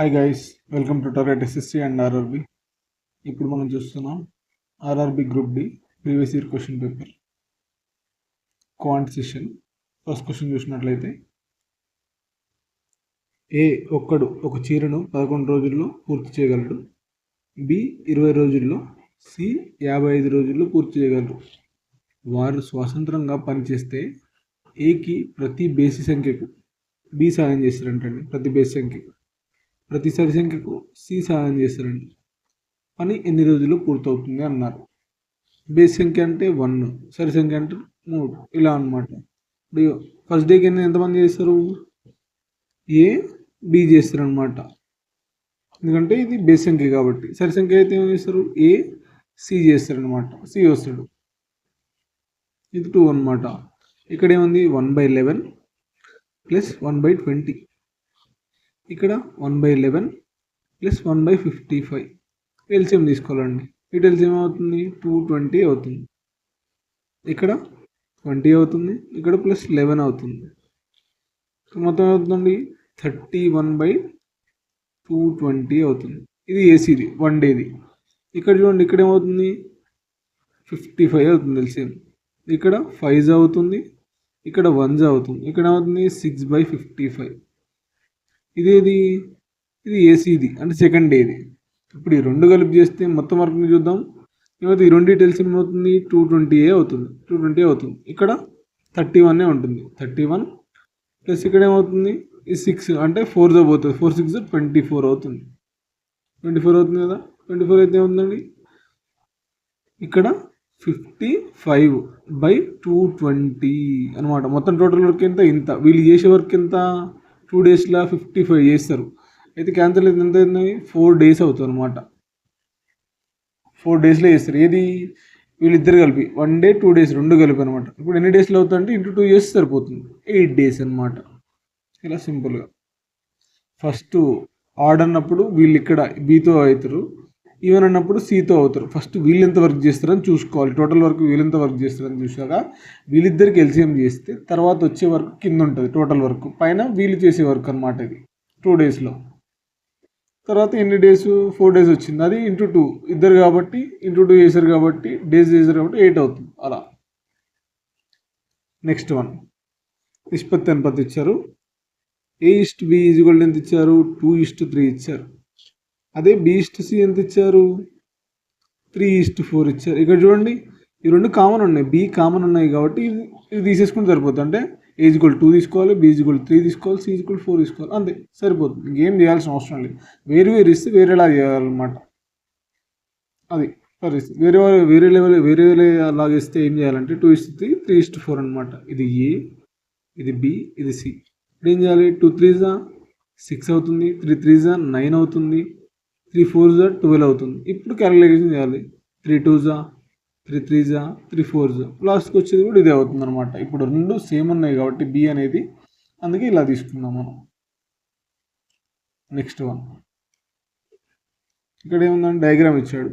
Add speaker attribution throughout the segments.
Speaker 1: Hi guys, welcome to Target SSC and RRB. ఇప్పుడు మనం చూస్తున్నాం RRB group D previous year question paper quant session. First question చూసినట్లయితే, ఏ ఒక్కడు ఒక చీరను 11 రోజుల్లో పూర్తి చేయగలడు, బి 20 రోజుల్లో, సి 55 రోజుల్లో పూర్తి చేయగలరు. వారు స్వతంత్రంగా పనిచేస్తే ఏకి ప్రతి బేసి సంఖ్యకు బి సాయం చేస్తారంటండి. ప్రతి బేసి సంఖ్యకు, ప్రతి సరి సంఖ్యకు సి సహాయం చేస్తారండి. పని ఎన్ని రోజుల్లో పూర్తవుతుంది అన్నారు. బేస్ సంఖ్య అంటే 1, సరి సంఖ్య అంటే 3, ఇలా అనమాట. ఇప్పుడు ఫస్ట్ డేకి ఎంతమంది చేస్తారు? ఏ బి చేస్తారు అనమాట, ఎందుకంటే ఇది బేస్ సంఖ్య కాబట్టి. సరి సంఖ్య అయితే ఏం చేస్తారు? ఏ సి చేస్తారు అనమాట. సి వస్తాడు, ఇది 2 అనమాట. ఇక్కడ ఏముంది? 1/11 ప్లస్ 1/20. ఇక్కడ 1/11 ప్లస్ 1/55. ఎల్సిఎం తీసుకోవాలండి. ఇటు ఎల్సిఎం అవుతుంది 220 అవుతుంది. ఇక్కడ 20 అవుతుంది, ఇక్కడ ప్లస్ 11 అవుతుంది. మొత్తం అవుతుంది 31/220 అవుతుంది. ఇది ఏసీది, 1 డేది. ఇక్కడ చూడండి, ఇక్కడ ఏమవుతుంది? 55 అవుతుంది ఎల్సిఎం. ఇక్కడ 5 అవుతుంది, ఇక్కడ 1 అవుతుంది. ఇక్కడ ఏమవుతుంది? 6/55. ఇది ఏసీది, అంటే సెకండ్ డేది. ఇప్పుడు ఈ రెండు కలిపి చేస్తే మొత్తం వర్క్ని చూద్దాం. ఏమవుతుంది? ఈ రెండు తెలిసి ఏమవుతుంది? 220 అవుతుంది. 220 అవుతుంది. ఇక్కడ 31 ఉంటుంది. 31 ప్లస్ ఇక్కడ ఏమవుతుంది? ఈ 6 అంటే 4 పోతుంది. 4 6 24 అవుతుంది. 24 అవుతుంది కదా. 24 అయితే ఏముందండి? ఇక్కడ 55/220 అనమాట. మొత్తం టోటల్ వర్క్ ఎంత? ఇంత. వీళ్ళు చేసే వర్క్ ఎంత? 2 డేస్లో 55 చేస్తారు. అయితే క్యాన్సల్ అయితే ఎంత అయింది? 4 డేస్ అవుతుంది అనమాట. 4 డేస్లో చేస్తారు. ఏది? వీళ్ళిద్దరు కలిపి 1 డే 2 డేస్ రెండు కలిపి అనమాట. ఇప్పుడు ఎన్ని డేస్లో అవుతుందంటే ఇంటూ 2 చేస్తే సరిపోతుంది. 8 డేస్ అనమాట. ఇలా సింపుల్గా. ఫస్ట్ ఆడ్ అన్నప్పుడు వీళ్ళు ఇక్కడ బీతో అవుతారు, ఈవెన్ అన్నప్పుడు సితో అవుతారు. ఫస్ట్ వీళ్ళు ఎంత వర్క్ చేస్తారని చూసుకోవాలి. టోటల్ వర్క్ వీళ్ళు ఎంత వర్క్ చేస్తారని చూసాక వీళ్ళిద్దరికి ఎల్సిఎం చేస్తే తర్వాత వచ్చే వర్క్ కింద ఉంటుంది. టోటల్ వర్క్ పైన వీళ్ళు చేసే వర్క్ అనమాట. ఇది 2 డేస్లో. తర్వాత ఎన్ని డేస్? 4 డేస్ వచ్చింది. అది ఇంటూ 2, ఇద్దరు కాబట్టి ఇంటూ 2 చేశారు కాబట్టి, డేస్ చేశారు కాబట్టి 8 అవుతుంది. అలా. నెక్స్ట్ వన్, నిష్పత్తి అనుపత్తి ఇచ్చారు. A/B ఎంత ఇచ్చారు? 2:3 ఇచ్చారు. అదే B/C ఎంత ఇచ్చారు? 3:4 ఇచ్చారు. ఇక్కడ చూడండి, ఈ రెండు కామన్ ఉన్నాయి, బి కామన్ ఉన్నాయి కాబట్టి ఇది తీసేసుకుంటే సరిపోతుంది. అంటే A=2 తీసుకోవాలి, B=3 తీసుకోవాలి, C=4 తీసుకోవాలి, అంతే సరిపోతుంది. ఇంకేం చేయాల్సిన అవసరం లేదు. వేరు ఇస్తే వేరేలా చేయాలన్నమాట. అది పరిస్థితి. వేరే లాగా ఇస్తే ఏం చేయాలంటే 2:3, 3:4 అనమాట. ఇది ఏ, ఇది బి, ఇది సి. ఇప్పుడు ఏం చేయాలి? 2 3s 6 అవుతుంది, 3 3s 9 అవుతుంది, 3 4s 12 అవుతుంది. ఇప్పుడు క్యాలిక్యులేషన్ చేయాలి. 3 2s 3 3s 3 4s, లాస్ట్కి వచ్చేది కూడా ఇదే అవుతుంది అనమాట. ఇప్పుడు రెండు సేమ్ ఉన్నాయి కాబట్టి బి అనేది, అందుకే ఇలా తీసుకున్నాం మనం. నెక్స్ట్ వన్, ఇక్కడ ఏముందంటే డయాగ్రామ్ ఇచ్చాడు.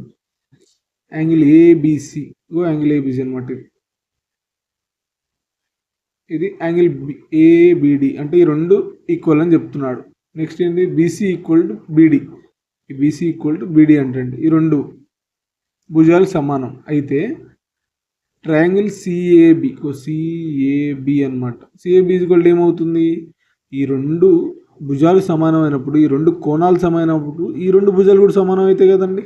Speaker 1: యాంగిల్ ఏబిసి, యాంగిల్ ఏబిసి అనమాట. ఇది యాంగిల్ ఏబిడి, అంటే ఈ రెండు ఈక్వల్ అని చెప్తున్నాడు. నెక్స్ట్ ఏంటి? బీసీ ఈక్వల్ టు బీడి. ఈ బీసీ ఈక్వల్ టు బీడి అంటే ఈ రెండు భుజాలు సమానం అయితే ట్రయాంగిల్ సిఏబి అనమాట. సిఏబి ఈక్వల్ టు ఏమవుతుంది? ఈ రెండు భుజాలు సమానమైనప్పుడు, ఈ రెండు కోణాలు సమానమైనప్పుడు ఈ రెండు భుజాలు కూడా సమానం అవుతాయి కదండి.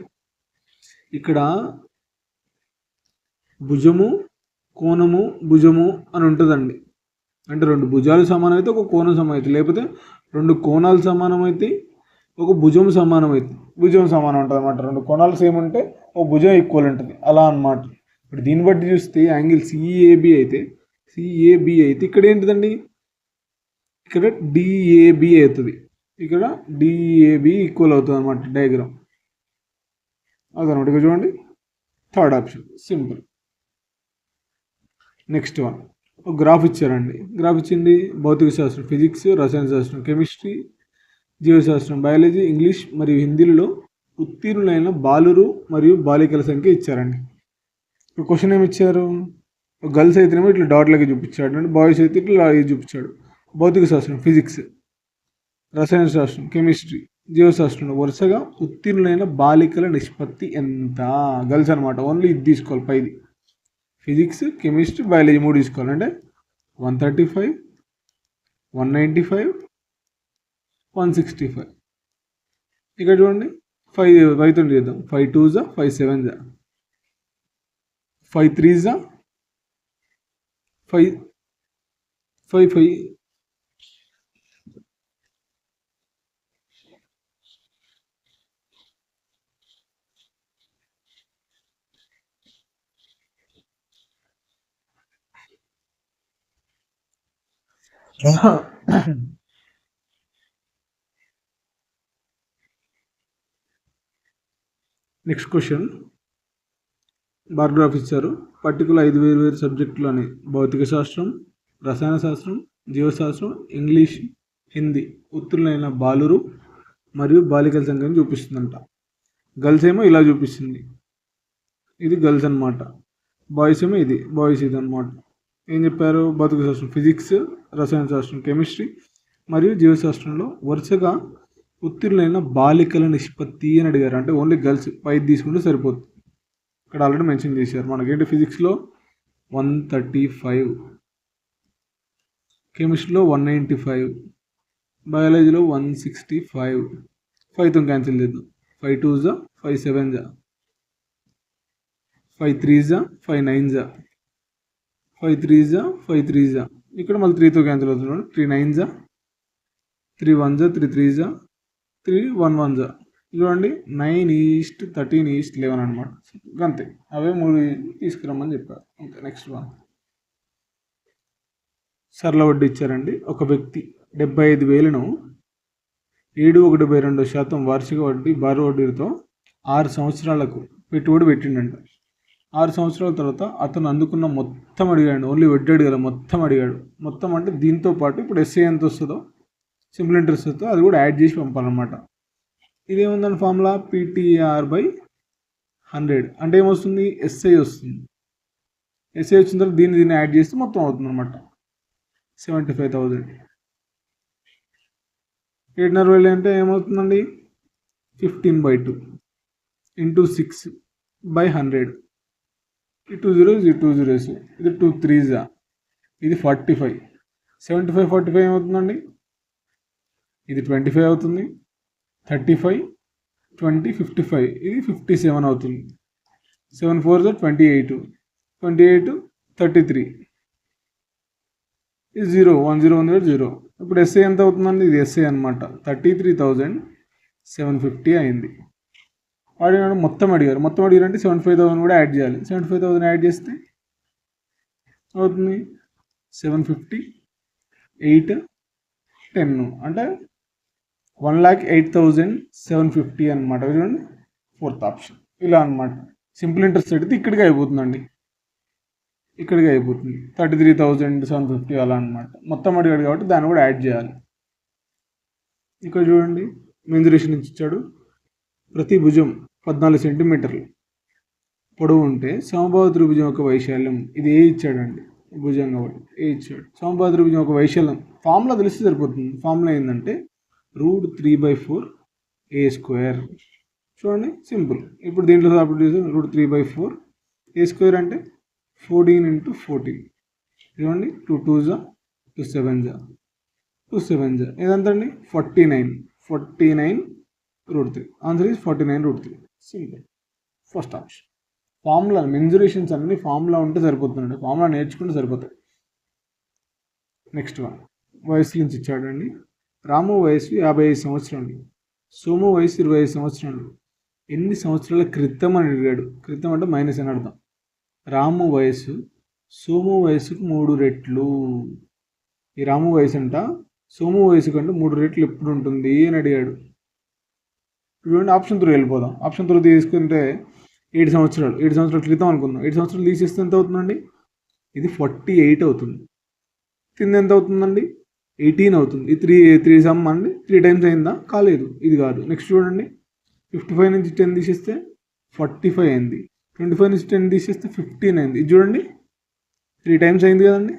Speaker 1: ఇక్కడ భుజము, కోణము, భుజము అని ఉంటుందండి. అంటే రెండు భుజాలు సమానం అయితే ఒక కోణం సమానం అవుతుంది, లేకపోతే రెండు కోణాలు సమానం అయితే ఒక భుజం సమానం అవుతుంది. భుజం సమానం ఉంటుంది అనమాట. రెండు కోణాలు సేమ్ ఉంటే ఒక భుజం ఈక్వల్ ఉంటుంది, అలా అనమాట. ఇప్పుడు దీన్ని బట్టి చూస్తే యాంగిల్ సిఏబి అయితే ఇక్కడ ఏంటిదండి? ఇక్కడ డిఏబి అవుతుంది. ఇక్కడ డిఏబి ఈక్వల్ అవుతుంది అనమాట డయాగ్రామ్. అదనమాట. ఇక్కడ చూడండి, third option simple. Next one, ఒక గ్రాఫ్ ఇచ్చారండి. గ్రాఫ్ ఇచ్చింది భౌతిక శాస్త్రం, ఫిజిక్స్, రసాయన శాస్త్రం, కెమిస్ట్రీ, జీవశాస్త్రం, బయాలజీ, ఇంగ్లీష్ మరియు హిందీలో ఉత్తీర్ణులైన బాలురు మరియు బాలికల సంఖ్య ఇచ్చారండి. ఇప్పుడు క్వశ్చన్ ఏమి ఇచ్చారు? గర్ల్స్ అయితేనేమో ఇట్లా డాట్లకి చూపించాడు, అంటే బాయ్స్ అయితే ఇట్లా చూపించాడు. భౌతిక శాస్త్రం, ఫిజిక్స్, రసాయన శాస్త్రం, కెమిస్ట్రీ, జీవశాస్త్రంలో వరుసగా ఉత్తీర్ణులైన బాలికల నిష్పత్తి ఎంత? గర్ల్స్ అనమాట. ఓన్లీ ఇది తీసుకోవాలి పైది. ఫిజిక్స్, కెమిస్ట్రీ, బయాలజీ 3 తీసుకోవాలి. అంటే 135, 195, 165. ఇక్కడ చూడండి 5 తోటి చేద్దాం. 5 2s 5 7s 5 3s 5 5 5. Next question. Bar graph ఇచ్చారు. పర్టికులర్ 5 వేరు సబ్జెక్టులు అని భౌతిక శాస్త్రం, రసాయన శాస్త్రం, జీవశాస్త్రం, ఇంగ్లీష్, హిందీ ఉత్తీర్ణులైన బాలురు మరియు బాలికల సంఖ్యను చూపిస్తుందంట. గర్ల్స్ ఏమో ఇలా చూపిస్తుంది. ఇది గర్ల్స్ అనమాట. బాయ్స్ ఏమో ఇది బాయ్స్ ఇది అనమాట. ఏం చెప్పారు? భౌతిక శాస్త్రం, ఫిజిక్స్, రసాయన శాస్త్రం, కెమిస్ట్రీ మరియు జీవశాస్త్రంలో వరుసగా ఉత్తీర్ణులైన బాలికల నిష్పత్తి అని అడిగారు. అంటే ఓన్లీ గర్ల్స్ 5 తీసుకుంటే సరిపోతుంది. ఇక్కడ ఆల్రెడీ మెన్షన్ చేశారు. మనకేంటి ఫిజిక్స్లో 135, కెమిస్ట్రీలో 195, బయాలజీలో 165. 5తో క్యాన్సిల్ చేద్దాం. 5 2s 5 7s 5 3s 5 9s 5 3s 5 3s. ఇక్కడ మళ్ళీ 3తో క్యాన్సిల్ అవుతున్నాడు. 3 9s 3 1s 3 3s 3 1 1s. చూడండి 9:13:11 అనమాట. అంతే. అవే 3 తీసుకురమ్మని చెప్పారు. అంతే. Next one. సరళ వడ్డీ ఇచ్చారండి. ఒక వ్యక్తి 75,000ను 7.12% వార్షిక వడ్డీ భారీ వడ్డీతో 6 సంవత్సరాలకు పెట్టుబడి పెట్టిండంట. 6 సంవత్సరాల తర్వాత అతను అందుకున్న మొత్తం అడిగాడు. ఓన్లీ వడ్డీ కదా, మొత్తం అడిగాడు. మొత్తం అంటే దీంతో పాటు ఇప్పుడు ఎస్ఏ ఎంత వస్తుందో, సింపుల్ ఇంట్రెస్ట్ వస్తుందో అది కూడా యాడ్ చేసి పంపాలన్నమాట. ఇదేముందని ఫార్ములా PTR/100. అంటే ఏమొస్తుంది? ఎస్ఐ వస్తుంది. ఎస్ఐ వచ్చిన తర్వాత దీన్ని యాడ్ చేస్తే మొత్తం అవుతుంది అనమాట. 75,000. 7.5 అంటే ఏమవుతుందండి? 15/2 ఇంటూ 6/100. ఈ 2 zeros ఈ 2 zeros. ఇది 2 3s ఇది 45. 75 45 ఏమవుతుందండి? ఇది 25 అవుతుంది. 35 20 55. ఇది 57 అవుతుంది. 7 4s 28. 28 33. ఇది 0 1 0 1 0. ఇప్పుడు ఎస్ఏ ఎంత అవుతుందండి? ఇది ఎస్ఏ అనమాట. 33,750 అయింది. వాడు మొత్తం అడిగారు. మొత్తం అడిగారంటే 75,000 కూడా యాడ్ చేయాలి. 75,000 యాడ్ చేస్తే అవుతుంది 750 8 10 అంటే 1,08,750 అనమాట. చూడండి 4th ఆప్షన్. ఇలా అనమాట. సింపుల్ ఇంట్రెస్ట్ అయితే ఇక్కడికి అయిపోతుందండి. ఇక్కడికి అయిపోతుంది 33,750 అలా అనమాట. మొత్తం అడిగాడు కాబట్టి దాన్ని కూడా యాడ్ చేయాలి. ఇక్కడ చూడండి మెన్సురేషన్ ఇచ్చాడు. ప్రతి భుజం 14 సెంటీమీటర్లు పొడవు ఉంటే సమబాహు త్రిభుజం యొక్క వైశాల్యం, ఇది ఏ ఇచ్చాడండి? భుజం కాబట్టి ఏ ఇచ్చాడు. సమబాహు త్రిభుజం యొక్క వైశాల్యం ఫార్ములా తెలిస్తే సరిపోతుంది. ఫార్ములా ఏంటంటే √3/4a². చూడండి సింపుల్. ఇప్పుడు దీంట్లో సబ్స్టిట్యూట్ చేస్తే √3/4a² అంటే 14 × 14. చూడండి 2 2s 2 7s 2 7s. ఇదంతా అండి 49 √3. Answer is 49 √3. Simple. First option. Formula మెన్సురేషన్స్ అన్ని ఫార్ములా ఉంటే సరిపోతుందండి. ఫార్ములా నేర్చుకుంటే సరిపోతాయి. Next one. వయసు నుంచి ఇచ్చాడండి. రాము వయసు 55 సంవత్సరాలు, సోము వయసు 25 సంవత్సరాలు. ఎన్ని సంవత్సరాల క్రితం అని అడిగాడు. క్రితం అంటే మైనస్ అని అర్థం. రాము వయసు సోము వయసుకు 3 రెట్లు. ఈ రాము వయసు అంట సోము వయసు కంటే 3 రెట్లు ఎప్పుడు ఉంటుంది అని అడిగాడు. చూడండి ఆప్షన్ 3 వెళ్ళిపోదాం. ఆప్షన్ 3 తీసుకుంటే 7 సంవత్సరాలు. 7 సంవత్సరాల క్రితం అనుకుందాం. 7 సంవత్సరాలు తీసేస్తే ఎంత అవుతుందండి? ఇది 48 అవుతుంది. కింద ఎంత అవుతుందండి? 18 అవుతుంది. ఈ 3 సమ్ అండి. 3 టైమ్స్ అయిందా? కాలేదు. ఇది కాదు. నెక్స్ట్ చూడండి 55 నుంచి 10 తీసేస్తే 45 అయింది. 25 నుంచి 10 తీసేస్తే 15 అయింది. ఇది చూడండి 3 టైమ్స్ అయింది కదండి.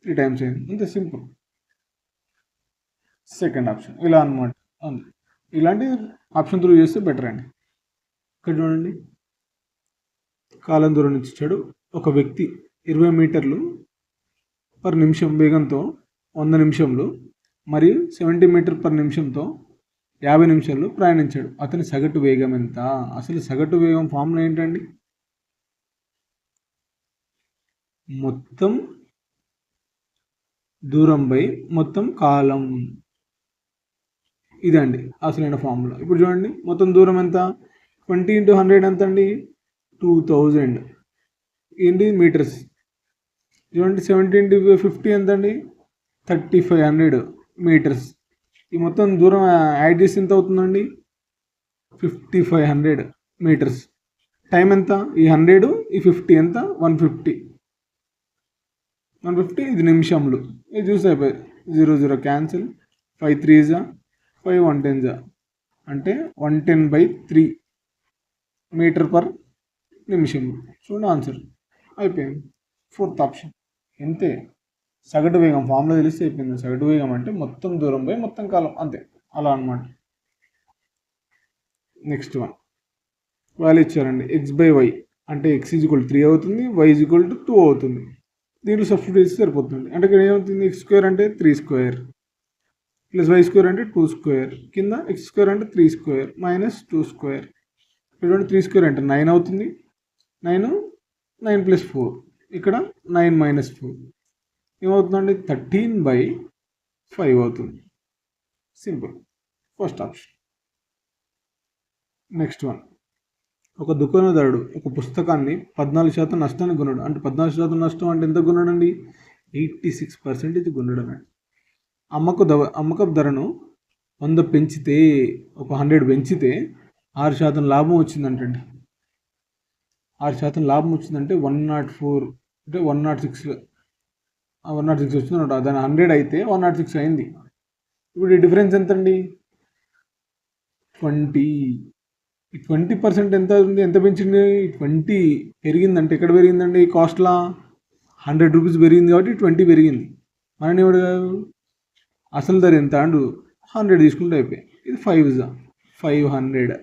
Speaker 1: 3 టైమ్స్ అయింది. అంతే సింపుల్. సెకండ్ ఆప్షన్ ఇలా అనమాట. అంతే. ఇలాంటి ఆప్షన్ త్రూ చేస్తే బెటర్ అండి. ఇక్కడ చూడండి, కాలం దూరం నుంచి ఇచ్చాడు. ఒక వ్యక్తి 20 మీటర్లు పర్ నిమిషం వేగంతో 100 నిమిషంలో మరియు 70 మీటర్ పర్ నిమిషంతో 50 నిమిషాలు ప్రయాణించాడు. అతని సగటు వేగం ఎంత? అసలు సగటు వేగం ఫార్ములా ఏంటండి? మొత్తం దూరం బై మొత్తం కాలం. ఇదండి అసలైన ఫార్ములా. ఇప్పుడు చూడండి, మొత్తం దూరం ఎంత? 20 × 100 ఎంత అండి? 2000 ఏంటి మీటర్స్. చూడండి, 70 × 50 ఎంత అండి? 3500 మీటర్స్. ఈ మొత్తం దూరం యాడ్ చేసి ఎంత అవుతుందండి? 5500 మీటర్స్. టైం ఎంత? ఈ 100 ఈ 50 ఎంత? 150. ఇది నిమిషంలు. ఇది చూసి అయిపోయి 0 క్యాన్సిల్. 5 3s 5 1 10s అంటే 110/3 మీటర్ పర్ నిమిషం. చూడండి ఆన్సర్ అయిపోయింది. 4th option. అంతే, సగటు వేగం ఫార్ములా తెలిస్తే అయిపోయింది. సగటు వేగం అంటే మొత్తం దూరం బై మొత్తం కాలం, అంతే, అలా అనమాట. నెక్స్ట్ వన్, వాల్యూ ఇచ్చారండి. x/y అంటే x = 3 అవుతుంది, y = 2 అవుతుంది. దీంట్లో సబ్స్టిట్యూట్ చేస్తే సరిపోతుంది. అంటే ఇక్కడ ఏమవుతుంది? x² అంటే 3² ప్లస్ y² అంటే 2². కింద x² అంటే 3² మైనస్ 2². ఇక్కడ 3² అంటే 9 అవుతుంది. 9 9 + 4, ఇక్కడ 9 - 4 ఏమవుతుందండి? 13/5 అవుతుంది. Simple. First option. Next one, ఒక దుకాణదారుడు ఒక పుస్తకాన్ని 14% నష్టానికి కొన్నాడు. అంటే 14% నష్టం అంటే ఎంత కొన్నాడండి? 86% కొన్నాడు. అమ్మకపు ధరను 100 పెంచితే, ఒక 100 పెంచితే 6% లాభం వచ్చిందంటండి. 6% లాభం వచ్చిందంటే 104 అంటే 106 వచ్చిందన్నమాట. దాని 100 అయితే 106 అయింది. ఇప్పుడు ఈ డిఫరెన్స్ ఎంతండి? 20. ఈ 20% ఎంత ఉంది? ఎంత పెంచింది? 20 పెరిగిందంటే ఎక్కడ పెరిగిందండి? కాస్ట్లా 100 రూపీస్ పెరిగింది కాబట్టి 20 పెరిగింది. మనని ఎవడు అసలు ధర ఎంత అండు 100 తీసుకుంటే అయిపోయి. ఇది 500.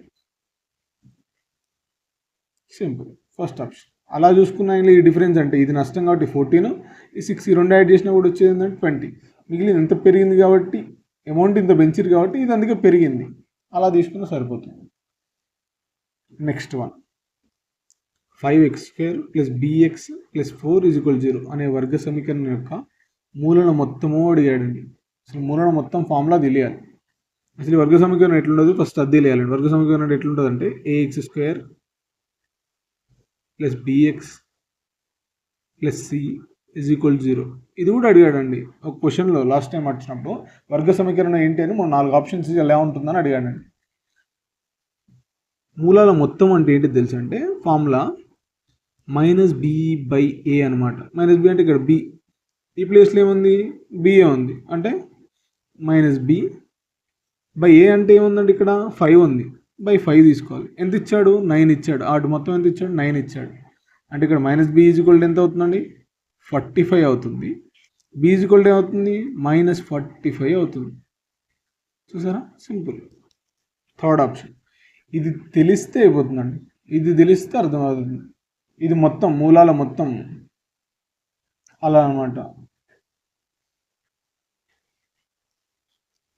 Speaker 1: సింపుల్. First option. అలా చూసుకున్నా ఈ డిఫరెన్స్ అంటే ఇది నష్టం కాబట్టి 14, ఈ 6 ఈ 2 యాడ్ చేసినా కూడా వచ్చేది ఏంటంటే 20. మిగిలిన ఎంత పెరిగింది కాబట్టి, అమౌంట్ ఇంత పెంచారు కాబట్టి ఇది అందుకే పెరిగింది. అలా తీసుకున్నా సరిపోతుంది. నెక్స్ట్ వన్, 5x² + bx + 4 = 0 అనే వర్గ సమీకరణం యొక్క మూలన మొత్తము అడిగాడండి. అసలు మూలన మొత్తం ఫార్ములా తెలియాలి. అసలు వర్గ సమీకరణం ఎట్లుండదు ఫస్ట్ అది తెలియాలండి. వర్గ సమీకరణం ఎట్లుంటుంది అంటే ax² + bx + c = 0. ఇది కూడా అడిగాడండి ఒక క్వశ్చన్లో. లాస్ట్ టైం వచ్చినప్పుడు వర్గ సమీకరణం ఏంటి అని 4 ఆప్షన్స్ ఎలా ఉంటుందని అడిగాడండి. మూలాల మొత్తం అంటే ఏంటి తెలుసు అంటే ఫార్ములా -b/a అనమాట. -b అంటే ఇక్కడ b, ఈ ప్లేస్లో ఏముంది? ba ఉంది. అంటే -b/a అంటే ఏముందండి? ఇక్కడ 5 ఉంది. 5 తీసుకోవాలి. ఎంత ఇచ్చాడు? 9 ఇచ్చాడు. ఆడు మొత్తం ఎంత ఇచ్చాడు? 9 ఇచ్చాడు. అంటే ఇక్కడ -b = ఎంత అవుతుందండి? 45 అవుతుంది. b = ఏమవుతుంది? -45 అవుతుంది. చూసారా? సింపుల్. Third option. ఇది తెలిస్తే అయిపోతుందండి. ఇది తెలిస్తే అర్థమవుతుంది. ఇది మొత్తం మూలాల మొత్తం అలా అనమాట.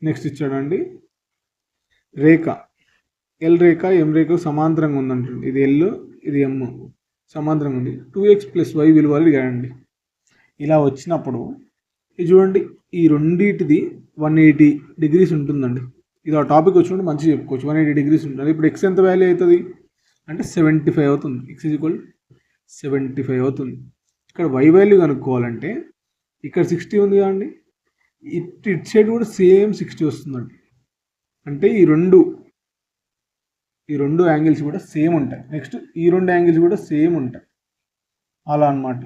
Speaker 1: నెక్స్ట్ ఇచ్చాడండి రేఖ. ఎల్ రేఖ ఎం రేఖకు సమాంతరంగా ఉందంటుంది. ఇది ఎల్, ఇది ఎం సమాంతరంగా ఉంది. 2x + y విలువలు అడిగాడండి. ఇలా వచ్చినప్పుడు ఇది చూడండి, ఈ రెండింటిది 180 degrees ఉంటుందండి. ఇది ఆ టాపిక్ వచ్చినప్పుడు మంచిగా చెప్పుకోవచ్చు. 180 degrees ఉంటుంది. ఇప్పుడు x ఎంత వాల్యూ అవుతుంది అంటే 75 అవుతుంది. x = 75 అవుతుంది. ఇక్కడ y వాల్యూ కనుక్కోవాలంటే ఇక్కడ 60 ఉంది కదండి, ఇటు సైడ్ కూడా సేమ్ 60 వస్తుందండి. అంటే ఈ రెండు యాంగిల్స్ కూడా సేమ్ ఉంటాయి. నెక్స్ట్ ఈ రెండు యాంగిల్స్ కూడా సేమ్ ఉంటాయి. అలా అనమాట.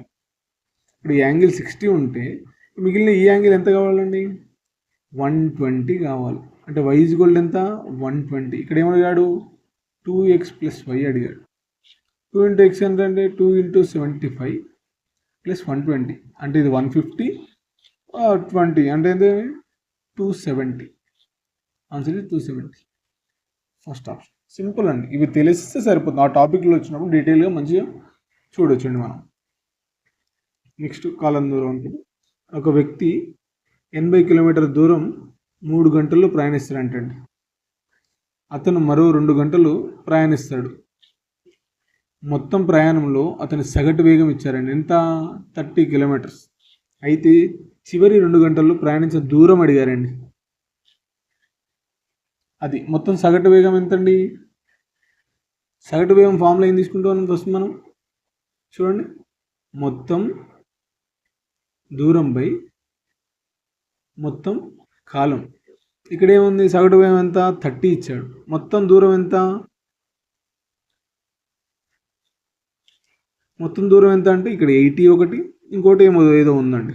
Speaker 1: ఇప్పుడు ఈ యాంగిల్ 60 ఉంటే మిగిలిన ఈ యాంగిల్ ఎంత కావాలండి? 120 కావాలి. అంటే y = ఎంత? 120. ఇక్కడ ఏమడిగాడు? 2x + y అడిగాడు. 2 × x ఎంత అంటే 2 × 75 + 120 అంటే ఇది 150 20 అంటే 270. ఆన్సర్ ఇది 270. First option. సింపుల్ అండి, ఇవి తెలిస్తే సరిపోతుంది. ఆ టాపిక్లో వచ్చినప్పుడు డీటెయిల్గా మంచిగా చూడొచ్చండి మనం. నెక్స్ట్ కాలం దూరం ఉంటుంది. ఒక వ్యక్తి 80 కిలోమీటర్ల దూరం 3 గంటల్లో ప్రయాణిస్తాడంటండి. అతను మరో 2 గంటలు ప్రయాణిస్తాడు. మొత్తం ప్రయాణంలో అతని సగటు వేగం ఇచ్చారండి, ఎంత? 30 కిలోమీటర్స్. అయితే చివరి 2 గంటల్లో ప్రయాణించిన దూరం అడిగారండి. అది మొత్తం సగటు వేగం ఎంతండి? సగటు వేగం ఫార్ములా ఏం తీసుకుంటాం ఫస్ట్ మనం చూడండి. మొత్తం దూరం బై మొత్తం కాలం. ఇక్కడ ఏముంది? సగటు వేగం ఎంత? 30 ఇచ్చాడు. మొత్తం దూరం ఎంత? మొత్తం దూరం ఎంత అంటే ఇక్కడ 80 ఒకటి, ఇంకోటి ఏదో ఉందండి.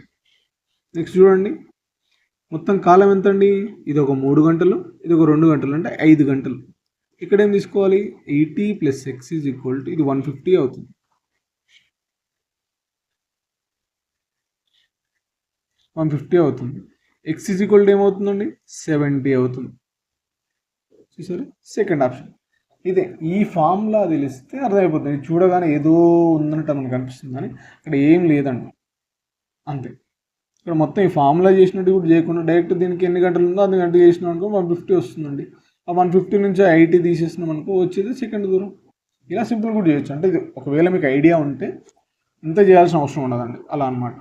Speaker 1: నెక్స్ట్ చూడండి, మొత్తం కాలం ఎంత అండి? ఇది ఒక 3 గంటలు, ఇది ఒక 2 గంటలు, అంటే 5 గంటలు. ఇక్కడ ఏం తీసుకోవాలి? 80 + x = ఇది 150 అవుతుంది. 150 అవుతుంది. x = ఏమవుతుందండి? 70 అవుతుంది. చూసారా? సెకండ్ ఆప్షన్ ఇదే. ఈ ఫార్ములా తెలిస్తే అర్థమైపోతుంది. చూడగానే ఏదో ఉందన్నట్టు మనకు అనిపిస్తుంది, కానీ ఇక్కడ ఏం లేదండి, అంతే. ఇక్కడ మొత్తం ఈ ఫార్ములా చేసినట్టు కూడా చేయకుండా డైరెక్ట్ దీనికి ఎన్ని గంటలు ఉందో అన్ని గంటలు చేసినాం అనుకో 150 వస్తుందండి. ఆ 150 నుంచి 80 తీసేసినాం అనుకో వచ్చేది సెకండ్ దూరం. ఇలా సింపుల్ కూడా చేయొచ్చు. అంటే ఇది ఒకవేళ మీకు ఐడియా ఉంటే ఇంత చేయాల్సిన అవసరం ఉండదండి, అలా అనమాట.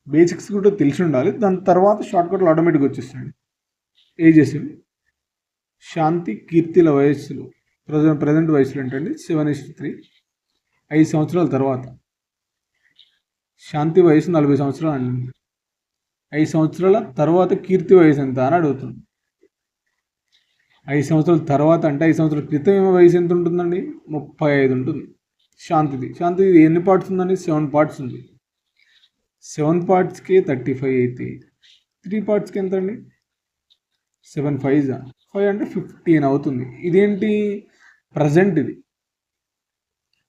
Speaker 1: బేసిక్స్ కూడా తెలిసి ఉండాలి, దాని తర్వాత షార్ట్కట్లు ఆటోమేటిక్గా వచ్చేస్తాయండి. ఏజెస్ శాంతి కీర్తిల వయస్సులు ప్రజెంట్ వయసులు ఏంటండి? 7:3. 5 సంవత్సరాల తర్వాత శాంతి వయసు 40 సంవత్సరాలు అండి. 5 సంవత్సరాల తర్వాత కీర్తి వయసు ఎంత అని అడుగుతుంది. 5 సంవత్సరాల తర్వాత అంటే 5 సంవత్సరాల క్రితం ఏమో వయసు ఎంత ఉంటుందండి? 35 ఉంటుంది. శాంతిది ఎన్ని పార్ట్స్ ఉందండి? 7 పార్ట్స్ ఉంది. 7 పార్ట్స్కి 35 అయితే 3 పార్ట్స్కి ఎంత అండి? 7 5 అంటే 15 అవుతుంది. ఇదేంటి? ప్రజెంట్. ఇది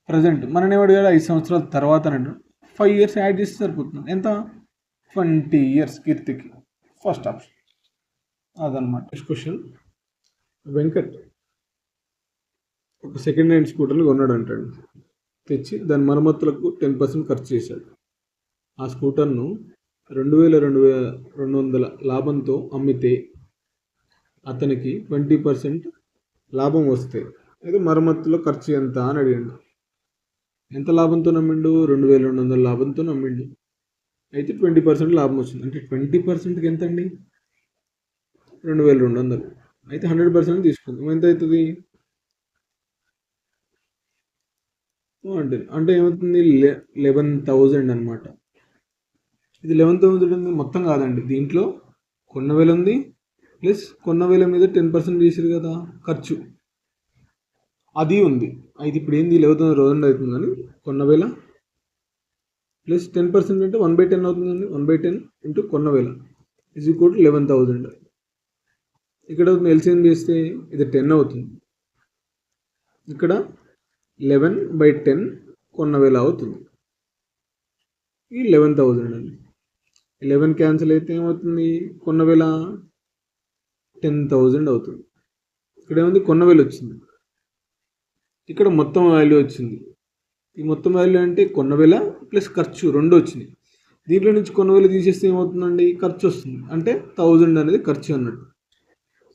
Speaker 1: ప్రజెంట్. మనం ఏమడిగాడు? 5 సంవత్సరాల తర్వాత అన్నాడు. 5 years యాడ్ చేస్తే సరిపోతుంది. ఎంత? 20 years కీర్తికి. ఫస్ట్ ఆప్షన్ అదనమాట. Next question. వెంకట్ ఒక సెకండ్ హ్యాండ్ స్కూటర్ని కొన్నాడు అంటాడు. తెచ్చి దాని మరమ్మతులకు 10% ఖర్చు చేశాడు. ఆ స్కూటర్ను 2,200 లాభంతో అమ్మితే అతనికి 20% లాభం వస్తే అయితే మరమ్మతులో ఖర్చు ఎంత అని అడిగాడు. ఎంత లాభంతో నమ్మిండు? 2,200 లాభంతో నమ్మిండు. అయితే 20% లాభం వచ్చింది. అంటే 20%కి ఎంత అండి? 2,200. అయితే 100% తీసుకుందాం. ఎంత అవుతుంది? అంటే ఏమవుతుంది? 11,000 అనమాట. ఇది 11,000 మొత్తం కాదండి, దీంట్లో కొన్న వేల ఉంది ప్లస్ కొన్న వేల మీద 10% చేసారు కదా ఖర్చు, అది ఉంది. అయితే ఇప్పుడు ఏంది? 11,000 అవుతుంది, కానీ కొన్న వేల ప్లస్ 10% అంటే 1/10 అవుతుందండి. 1/10 ఇంటూ కొన్న వేల = 11,000. ఇక్కడ ఎల్సిఎం చేస్తే ఇది 10 అవుతుంది. ఇక్కడ 11/10 కొన్న వేల అవుతుంది. ఈ 11,000 అండి. 11 క్యాన్సిల్ అయితే ఏమవుతుంది? కొన్న వేల 10,000 అవుతుంది. ఇక్కడ ఏముంది? కొన్న వేలు వచ్చింది. ఇక్కడ మొత్తం వాల్యూ వచ్చింది. ఈ మొత్తం వాల్యూ అంటే కొన్న వేల ప్లస్ ఖర్చు 2 వచ్చినాయి. దీంట్లో నుంచి కొన్న వేలు తీసేస్తే ఏమవుతుందండి? ఖర్చు వస్తుంది. అంటే 1000 అనేది ఖర్చు అన్నట్టు.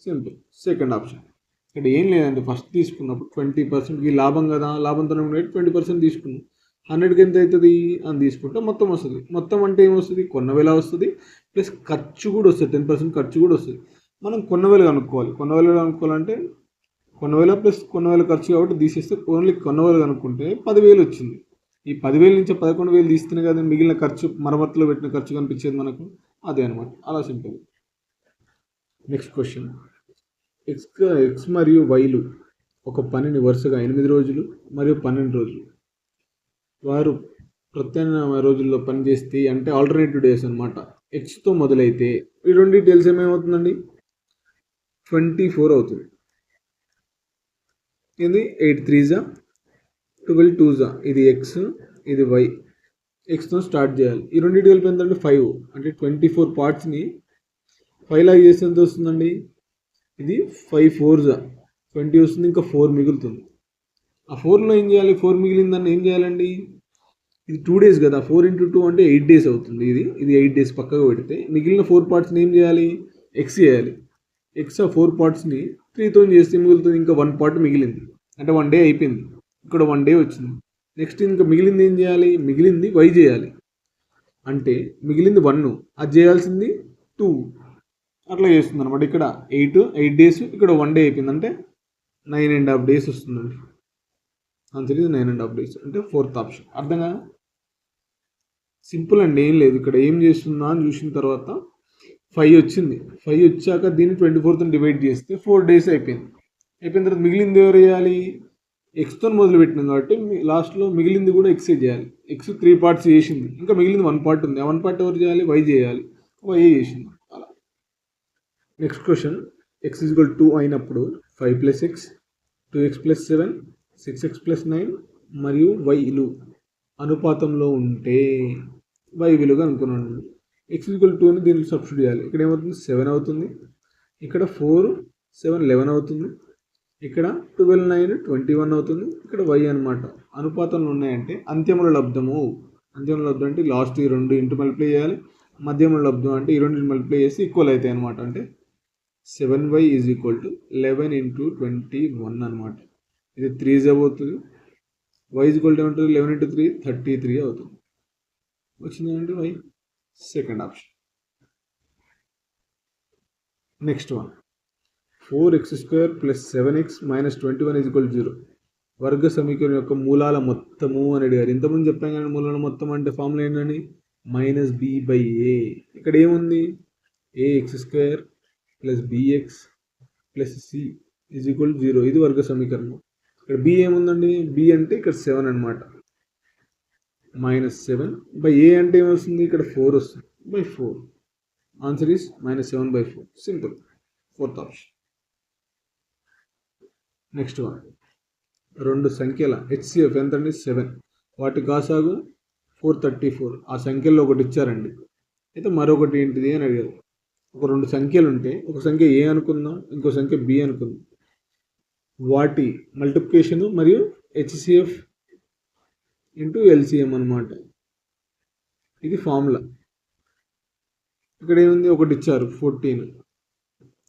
Speaker 1: సింపుల్. Second option. ఇక్కడ ఏం లేదండి, ఫస్ట్ తీసుకున్నప్పుడు 20% ఈ లాభం కదా, లాభంతో 20% తీసుకున్నాం. 100కి ఎంత అవుతుంది అని తీసుకుంటే మొత్తం వస్తుంది. మొత్తం అంటే ఏమొస్తుంది? కొన్న వేల వస్తుంది ప్లస్ ఖర్చు కూడా వస్తుంది. 10% ఖర్చు కూడా వస్తుంది. మనం కొన్న వేలు కనుక్కోవాలి. కొన్న వేలు కనుక్కోవాలంటే కొన్న వేల ప్లస్ కొన్న వేల ఖర్చు కాబట్టి తీసేస్తే ఓన్లీ కొన్న వేలు కనుక్కుంటే 10,000 వచ్చింది. ఈ 10,000 నుంచి 11,000 తీస్తేనే కదా మిగిలిన ఖర్చు, మరమ్మతులో పెట్టిన ఖర్చు కనిపించేది మనకు. అదే అనమాట, అలా సింపుల్. Next question. ఎక్స్ మరియు వైలు ఒక పనిని వరుసగా 8 రోజులు మరియు 12 రోజులు వారు ప్రత్యామ్నాయ రోజుల్లో పనిచేస్తే, అంటే ఆల్టర్నేటివ్ డేస్ అనమాట, ఎక్స్తో మొదలైతే ఈ రెండు డీటెయిల్స్ ఏమవుతుందండి? 24 అవుతుంది. ఇది 8 3 12 2 ఇది ఎక్స్, ఇది వై. ఎక్స్తో స్టార్ట్ చేయాలి. ఈ రెండు డీటెయిల్స్ ఎంతంటే 5. అంటే 24 పార్ట్స్ని 5 లాగా చేస్తే ఎంత వస్తుందండి? ఇది 5 4s 20 వస్తుంది, ఇంకా 4 మిగులుతుంది. ఆ 4లో ఏం చేయాలి? 4 మిగిలిందని ఏం చేయాలండి? ఇది 2 days కదా, 4 into 2 అంటే 8 days అవుతుంది. ఇది 8 days పక్కగా పెడితే మిగిలిన 4 పార్ట్స్ని ఏం చేయాలి? ఎక్స్ చేయాలి. ఎక్స్ ఆ 4 పార్ట్స్ని 3తో చేస్తే మిగులుతుంది, ఇంకా 1 పార్ట్ మిగిలింది. అంటే 1 day అయిపోయింది, ఇక్కడ 1 day వచ్చింది. నెక్స్ట్ ఇంకా మిగిలింది ఏం చేయాలి? మిగిలింది y చేయాలి. అంటే మిగిలింది 1, అది చేయాల్సింది 2. అట్లా చేస్తుంది అనమాట. ఇక్కడ 8 days, ఇక్కడ 1 day అయిపోయింది, అంటే 9.5 days వస్తుందండి. ఆన్సర్ ఇది 9.5 days, అంటే 4th ఆప్షన్. అర్థం కదా? సింపుల్ అండి, ఏం లేదు. ఇక్కడ ఏం చేస్తున్నా అని చూసిన తర్వాత 5 వచ్చింది. 5 వచ్చాక దీన్ని 24తో డివైడ్ చేస్తే 4 days అయిపోయింది. అయిపోయిన తర్వాత మిగిలింది ఎవరు చేయాలి? ఎక్స్తో మొదలు పెట్టినాం కాబట్టి లాస్ట్లో మిగిలింది కూడా ఎక్సే చేయాలి. ఎక్స్ 3 parts చేసింది, ఇంకా మిగిలింది 1 part ఉంది. ఆ 1 part ఎవరు చేయాలి? y చేయాలి. y చేసింది. అలా నెక్స్ట్ క్వశ్చన్, x = 2 అయినప్పుడు 5 + x, 2x + 7, 6x + 9 మరియు yలు అనుపాతంలో ఉంటే y విలువ అనుకున్నాను. x = 2 అని దీనికి సబ్స్టిట్యూట్ చేయాలి. ఇక్కడ ఏమవుతుంది? 7 అవుతుంది. ఇక్కడ 4 7 11 అవుతుంది. ఇక్కడ 12 9 21 అవుతుంది. ఇక్కడ y అనమాట. అనుపాతంలో ఉన్నాయంటే అంత్యముల లబ్ధము. అంత్యముల లబ్ధం అంటే లాస్ట్ ఈ 2 ఇంటూ మల్టిప్లై చేయాలి. మధ్యముల లబ్ధం అంటే ఈ 2 మల్టిప్లై చేసి ఈక్వల్ అవుతాయి అనమాట. అంటే 7y = 11 × 21 అనమాట. ఇది 3 అవుతుంది. y ఏమంటుంది? 11 × 3 33 అవుతుంది. వచ్చిందంటే y second option. Next one, 4x² + 7x - 21 = 0 వర్గ సమీకరణం యొక్క మూలాల మొత్తము అని అడిగారు. ఇంతకుముందు చెప్పాం కానీ మూలాల మొత్తం అంటే ఫార్ములా ఏంటండి? -b/a. ఇక్కడ ఏముంది? ax² + bx + c = 0. ఇది వర్గ సమీకరణం. ఇక్కడ b ఏముందండి? b అంటే ఇక్కడ 7 అనమాట. -7/a అంటే ఏమొస్తుంది? ఇక్కడ 4 వస్తుంది, /4. Answer is -7/4. Simple. 4th option. Next one, 2 సంఖ్యల HCF ఎంత అండి? 7. వాటి గాసాగు 434. ఆ సంఖ్యల్లో ఒకటి ఇచ్చారండి. అయితే మరొకటి ఏంటిది అని అడిగారు. ఒక 2 సంఖ్యలు ఉంటే ఒక సంఖ్య a అనుకుందాం, ఇంకో సంఖ్య b అనుకుందాం. వాటి మల్టిప్లికేషన్ మరియు HCF ఇంటూ LCM అనమాట. ఇది ఫార్ములా. ఇక్కడ ఏముంది? ఒకటి ఇచ్చారు 14,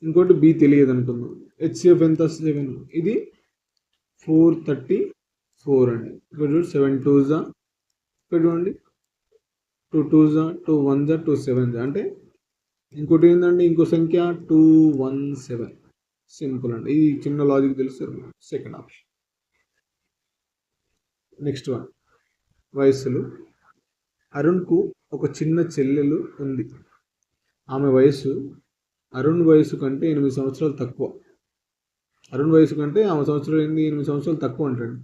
Speaker 1: ఇంకోటి b తెలియదు అనుకుందాం. HCF ఎంత? 7. ఇది 434 అండి. ఇక్కడ చూడండి 7 2s, ఇక్కడ చూడండి 2 2s, 2 1s, 2 7s. అంటే ఇంకోటి ఏంటండి? ఇంకో సంఖ్య 217. సింపుల్ అండి. ఈ చిన్న లాజిక్ తెలుస్తారు. Second option. నెక్స్ట్ వన్, వయస్సులు. అరుణ్కు ఒక చిన్న చెల్లెలు ఉంది. ఆమె వయసు అరుణ్ వయసు కంటే 8 సంవత్సరాలు తక్కువ. అరుణ్ వయసు కంటే ఆమె సంవత్సరాలు 8 సంవత్సరాలు తక్కువ అంటాడు.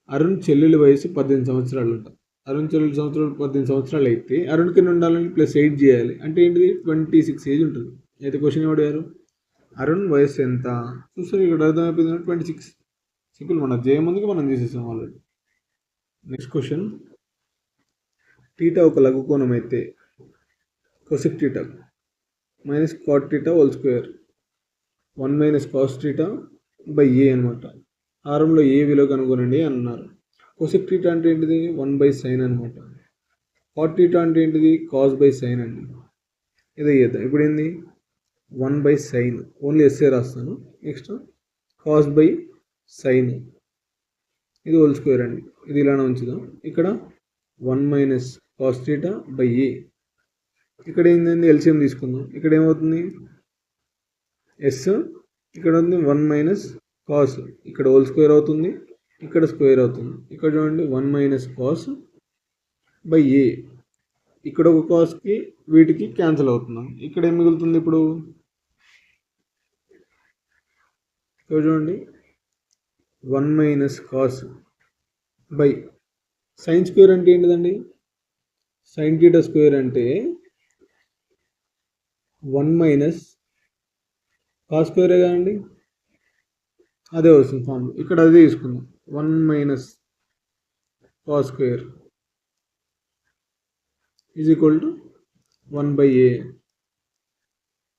Speaker 1: అరుణ్ చెల్లెలి వయసు 18 సంవత్సరాలు అంట. అరుణ్ చెల్లెలి 18 సంవత్సరాలు అయితే అరుణ్కి ఎన్ని ఉండాలని +8 చేయాలి. అంటే ఏంటిది? 26 ఏజ్ ఉంటుంది. అయితే క్వశ్చన్ ఏమడిగారు? అరుణ్ వయసు ఎంత? చూస్తారు ఇక్కడ అర్థమైపోయింది. 26. సింపుల్. మన జే ముందుకు మనం చేసేసాం ఆల్రెడీ. నెక్స్ట్ క్వశ్చన్, టీటా ఒక లఘుకోణం అయితే cosec θ - cot θ² 1 - cos θ/a అనమాట. హారంలో ఏ విలువ కనుగొనండి అన్నారు. cosec θ అంటే ఏంటిది? 1/sin అనమాట. cot θ అంటే ఏంటిది? cos/sin అండి. ఇదే చేద్దాం. ఇప్పుడు ఏంది? 1/sin, ఓన్లీ ఎస్ఏ రాస్తాను. నెక్స్ట్ cos/sin, ఇది ² అండి. ఇది ఇలానే ఉంచుదాం. ఇక్కడ 1 - cos θ/a. ఇక్కడ ఏంటండి? ఎల్సిఎం తీసుకుందాం. ఇక్కడ ఏమవుతుంది? ఎస్, ఇక్కడ ఉంది 1 - cos, ఇక్కడ ² అవుతుంది, ఇక్కడ స్క్వేర్ అవుతుంది. ఇక్కడ చూడండి 1 - cos/a. ఇక్కడ ఒక కాస్కి వీటికి క్యాన్సిల్ అవుతున్నాం. ఇక్కడ ఏం మిగులుతుంది? ఇప్పుడు ఇక్కడ చూడండి 1 - cos/sin² అంటే ఏంటిదండి? sin θ² అంటే 1 - cos² కదండి. అదే వస్తుంది ఫామ్. ఇక్కడ అదే తీసుకుందాం. 1 - cos² = 1/a.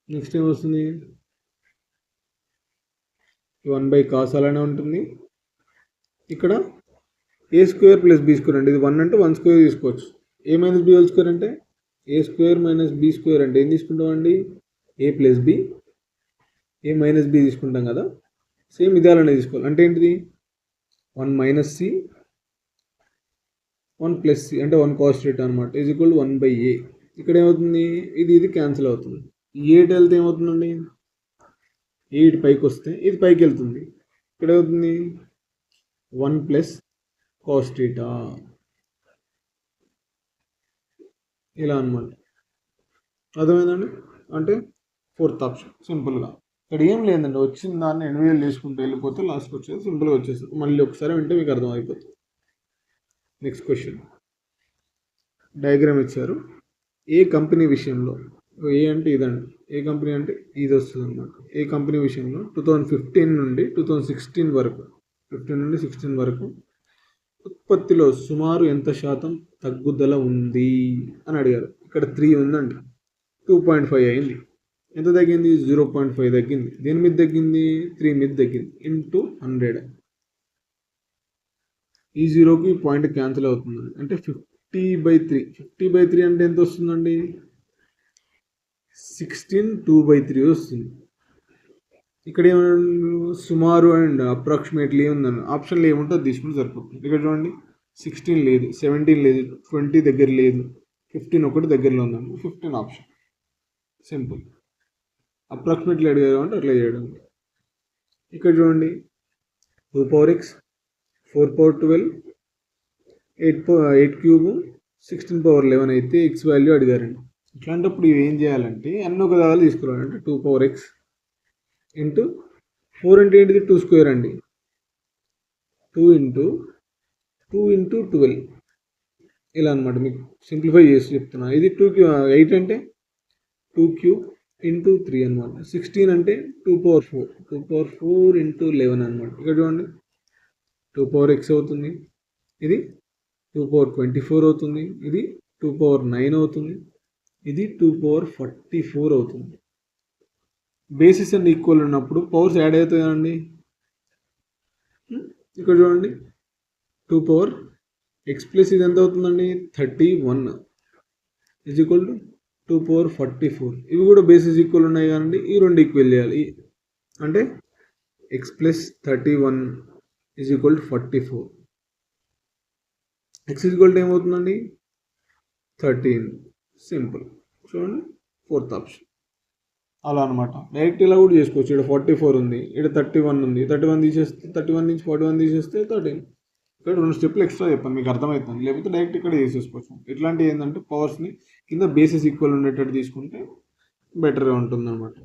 Speaker 1: నెక్స్ట్ ఏమొస్తుంది? 1/cos అలానే ఉంటుంది. ఇక్కడ ఏ స్క్వేర్ ప్లస్ బీ స్క్వేర్ అంటే ఇది 1 అంటే 1 స్క్వేర్ తీసుకోవచ్చు. ఏ మైనస్ బీ హోల్ స్క్వేర్ అంటే ఏ స్క్వేర్ మైనస్ బీ స్క్వేర్ అంటే ఏం తీసుకుంటామండి, ఏ ప్లస్ బి, ఏ మైనస్ బి తీసుకుంటాం కదా, సేమ్ ఇదే అలానే తీసుకోవాలి. అంటే ఏంటిది 1 మైనస్ సి 1 ప్లస్ సి అంటే 1 cos θ అనమాట ఈజ్ ఈక్వల్ టు 1/a. ఇక్కడ ఏమవుతుంది, ఇది క్యాన్సిల్ అవుతుంది. ఈ 8 వెళ్తే ఏమవుతుందండి, 8 పైకి వస్తే ఇది పైకి వెళ్తుంది. ఇక్కడ ఏమవుతుంది 1 ప్లస్ cos θ ఇలా అనమాట. అర్థమైందండి. అంటే 4th ఆప్షన్ సింపుల్గా. ఇక్కడ ఏం లేదండి, వచ్చిన దాన్ని ఎన్వేల్ చేసుకుంటూ వెళ్ళిపోతే లాస్ట్కి వచ్చేది సింపుల్గా వచ్చేస్తుంది. మళ్ళీ ఒకసారి వింటే మీకు అర్థమైపోతుంది. నెక్స్ట్ క్వశ్చన్, డయాగ్రామ్ ఇచ్చారు. ఏ కంపెనీ విషయంలో, ఏ అంటే ఇదండి, ఏ కంపెనీ అంటే ఇది వస్తుంది అనమాట. ఏ కంపెనీ విషయంలో 2015 నుండి 2016 వరకు, 15 నుండి 16 వరకు ఉత్పత్తిలో సుమారు ఎంత శాతం తగ్గుదల ఉంది అని అడిగారు. ఇక్కడ 3 ఉందండి, 2.5 అయింది. ఎంత తగ్గింది, 0.5 తగ్గింది. దేని మీద తగ్గింది, 3 మీద తగ్గింది. ఇంటూ 100. ఈ 0కి పాయింట్ క్యాన్సిల్ అవుతుందండి. అంటే 50/3. 50/3 అంటే ఎంత వస్తుందండి, 16 2/3 వస్తుంది. ఇక్కడ ఏమన్నా సుమారు అండ్ అప్రాక్సిమేట్లీ ఉందండి. ఆప్షన్లో ఏముంటుందో తీసుకుంటే సరిపోతుంది. ఇక్కడ చూడండి 16 లేదు, 17 లేదు, 20 దగ్గర లేదు, 15 ఒకటి దగ్గరలో ఉందండి. 15 ఆప్షన్ సింపుల్. అప్రాక్సిమేట్లీ అడిగారు అంటే అట్లా చేయడం. ఇక్కడ చూడండి 2x 4/12 8 క్యూబ్ 16/11 అయితే ఎక్స్ వాల్యూ అడిగారండి. ఇట్లాంటప్పుడు ఇవి ఏం చేయాలంటే అన్ని ఒక దాదాలు తీసుకురావాలి. అంటే 2x ఇంటూ 4 అంటే ఏంటిది 2 స్క్వేర్ అండి, 2 ఇంటూ 12 ఇలా అనమాట. మీకు సింప్లిఫై చేసి చెప్తున్నా. ఇది 8 అంటే 2 క్యూబ్ ఇంటూ 3 అనమాట. 16 అంటే 2/4 2/4 ఇంటూ 11 అనమాట. ఇక్కడ చూడండి 2x అవుతుంది, ఇది 2/24 అవుతుంది, ఇది 2/9 అవుతుంది, ఇది 2/44 అవుతుంది. బేసిస్ అండ్ ఈక్వల్ ఉన్నప్పుడు పవర్స్ యాడ్ అవుతాయి కదండి. ఇక్కడ చూడండి 2x ప్లస్ ఇది ఎంత అవుతుందండి 31 ఈజ్ ఈక్వల్ టు 2/44. ఇవి కూడా బేసిస్ ఈక్వల్ ఉన్నాయి కదండి, ఈ రెండు ఈక్వల్ చేయాలి. అంటే x plus 31 is equal to 44. x is equal to ఏమవుతుందండి 13. సింపుల్. చూడండి 4th ఆప్షన్. అలా అనమాట. డైరెక్ట్ ఇలా కూడా చేసుకోవచ్చు. ఇక్కడ 44 ఉంది, ఇక్కడ 31 ఉంది, 31 తీసేస్తే 31 నుంచి 41 తీసేస్తే 13. ఇక్కడ 2 స్టెప్లు ఎక్స్ట్రా చెప్పాను, మీకు అర్థమవుతుంది. లేకపోతే డైరెక్ట్ ఇక్కడ చేసేసుకోవచ్చు. ఇట్లాంటివి ఏంటంటే పవర్స్ని కింద బేసిస్ ఈక్వల్ ఉండేటట్టు తీసుకుంటే బెటర్గా ఉంటుంది అనమాట.